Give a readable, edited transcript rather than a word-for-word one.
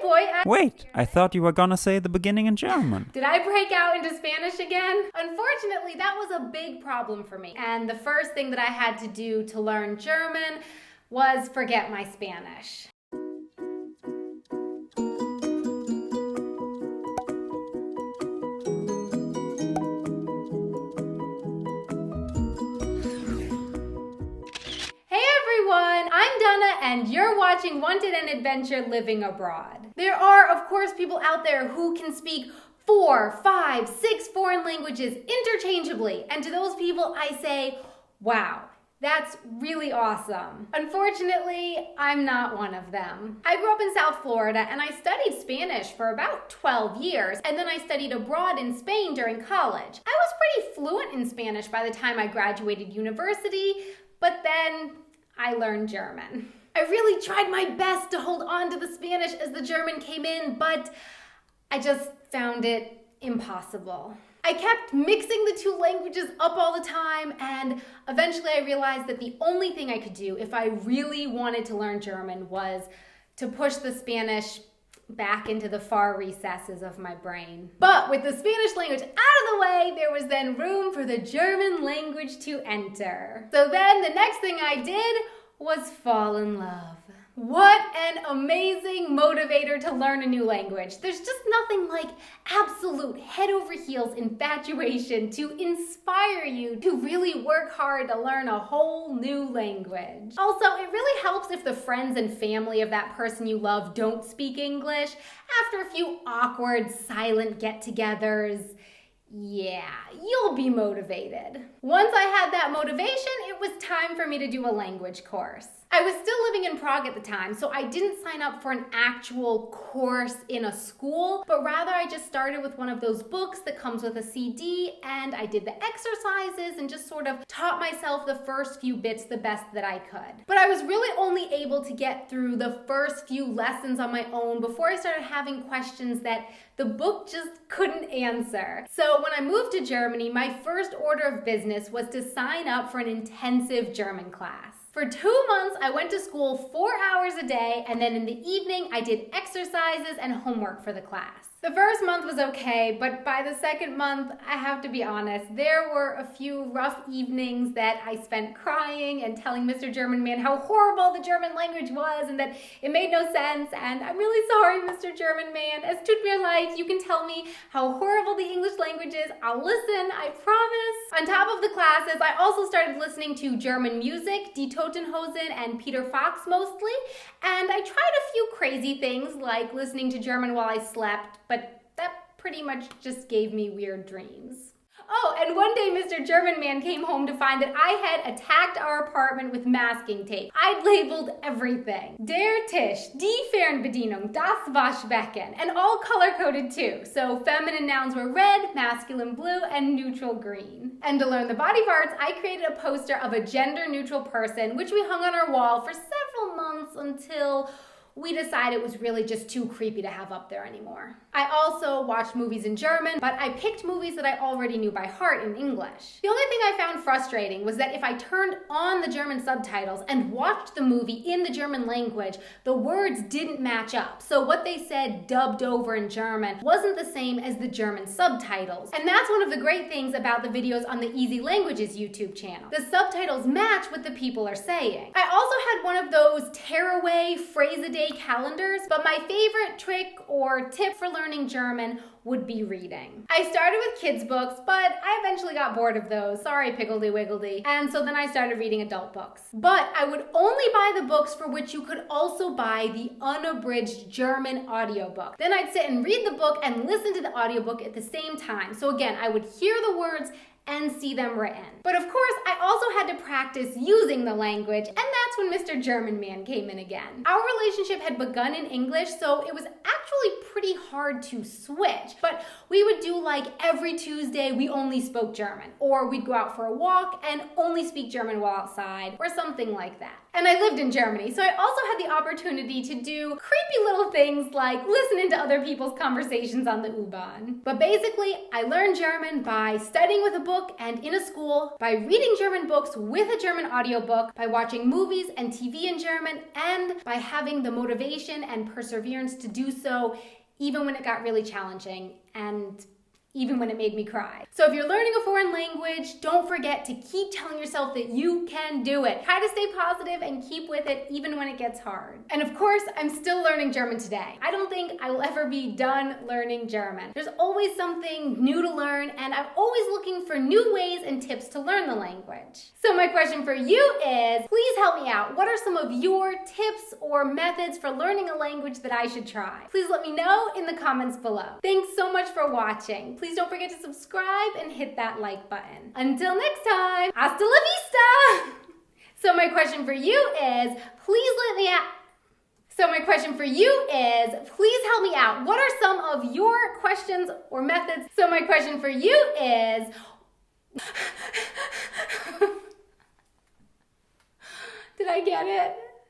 boy. Wait, I thought you were gonna say the beginning in German. Did I break out into Spanish again? Unfortunately, that was a big problem for me. And the first thing that I had to do to learn German was forget my Spanish. I'm Donna, and you're watching Wanted and Adventure Living Abroad. There are, of course, people out there who can speak 4, 5, 6 foreign languages interchangeably. And to those people, I say, wow, that's really awesome. Unfortunately, I'm not one of them. I grew up in South Florida, and I studied Spanish for about 12 years, and then I studied abroad in Spain during college. I was pretty fluent in Spanish by the time I graduated university, but then I learned German. I really tried my best to hold on to the Spanish as the German came in, but I just found it impossible. I kept mixing the two languages up all the time, and eventually I realized that the only thing I could do if I really wanted to learn German was to push the Spanish back into the far recesses of my brain. But with the Spanish language out of the way, there was then room for the German language to enter. So then the next thing I did was fall in love. What an amazing motivator to learn a new language. There's just nothing like absolute head over heels infatuation to inspire you to really work hard to learn a whole new language. Also, it really helps if the friends and family of that person you love don't speak English. After a few awkward, silent get-togethers, yeah, you'll be motivated. Once I had that motivation, it was time for me to do a language course. I was still living in Prague at the time, so I didn't sign up for an actual course in a school, but rather I just started with one of those books that comes with a CD, and I did the exercises and just sort of taught myself the first few bits the best that I could. But I was really only able to get through the first few lessons on my own before I started having questions that the book just couldn't answer. So when I moved to Germany, my first order of business was to sign up for an intensive German class. For 2 months, I went to school 4 hours a day, and then in the evening, I did exercises and homework for the class. The first month was okay, but by the second month, I have to be honest, there were a few rough evenings that I spent crying and telling Mr. German Man how horrible the German language was and that it made no sense, and I'm really sorry, Mr. German Man. Es tut mir leid, you can tell me how horrible the English language is. I'll listen, I promise. On top of the classes, I also started listening to German music, Die Totenhosen and Peter Fox mostly, and I tried a few crazy things like listening to German while I slept, but that pretty much just gave me weird dreams. Oh, and one day Mr. German Man came home to find that I had attacked our apartment with masking tape. I'd labeled everything. Der Tisch, die Fernbedienung, das Waschbecken, and all color-coded too. So feminine nouns were red, masculine blue, and neutral green. And to learn the body parts, I created a poster of a gender-neutral person, which we hung on our wall for several months until we decided it was really just too creepy to have up there anymore. I also watched movies in German, but I picked movies that I already knew by heart in English. The only thing I found frustrating was that if I turned on the German subtitles and watched the movie in the German language, the words didn't match up. So what they said dubbed over in German wasn't the same as the German subtitles. And that's one of the great things about the videos on the Easy Languages YouTube channel. The subtitles match what the people are saying. I also had one of those tearaway phrase-a-day calendars, but my favorite trick or tip for learning German would be reading. I started with kids' books, but I eventually got bored of those. Sorry, Piggledy Wiggledy. And so then I started reading adult books. But I would only buy the books for which you could also buy the unabridged German audiobook. Then I'd sit and read the book and listen to the audiobook at the same time. So again, I would hear the words and see them written. But of course, I also had to practice using the language, and that's when Mr. German Man came in again. Our relationship had begun in English, so it was actually pretty hard to switch. But we would do like every Tuesday, we only spoke German, or we'd go out for a walk and only speak German while outside, or something like that. And I lived in Germany, so I also had the opportunity to do creepy little things like listening to other people's conversations on the U-Bahn. But basically, I learned German by studying with a book and in a school, by reading German books with a German audiobook, by watching movies and TV in German, and by having the motivation and perseverance to do so even when it got really challenging and even when it made me cry. So if you're learning a foreign language, don't forget to keep telling yourself that you can do it. Try to stay positive and keep with it even when it gets hard. And of course, I'm still learning German today. I don't think I will ever be done learning German. There's always something new to learn, and I'm always looking for new ways and tips to learn the language. So my question for you is, please help me out. What are some of your tips or methods for learning a language that I should try? Please let me know in the comments below. Thanks so much for watching. Please don't forget to subscribe and hit that like button. Until next time, hasta la vista! So my question for you is, please help me out. What are some of your questions or methods? So my question for you is, did I get it?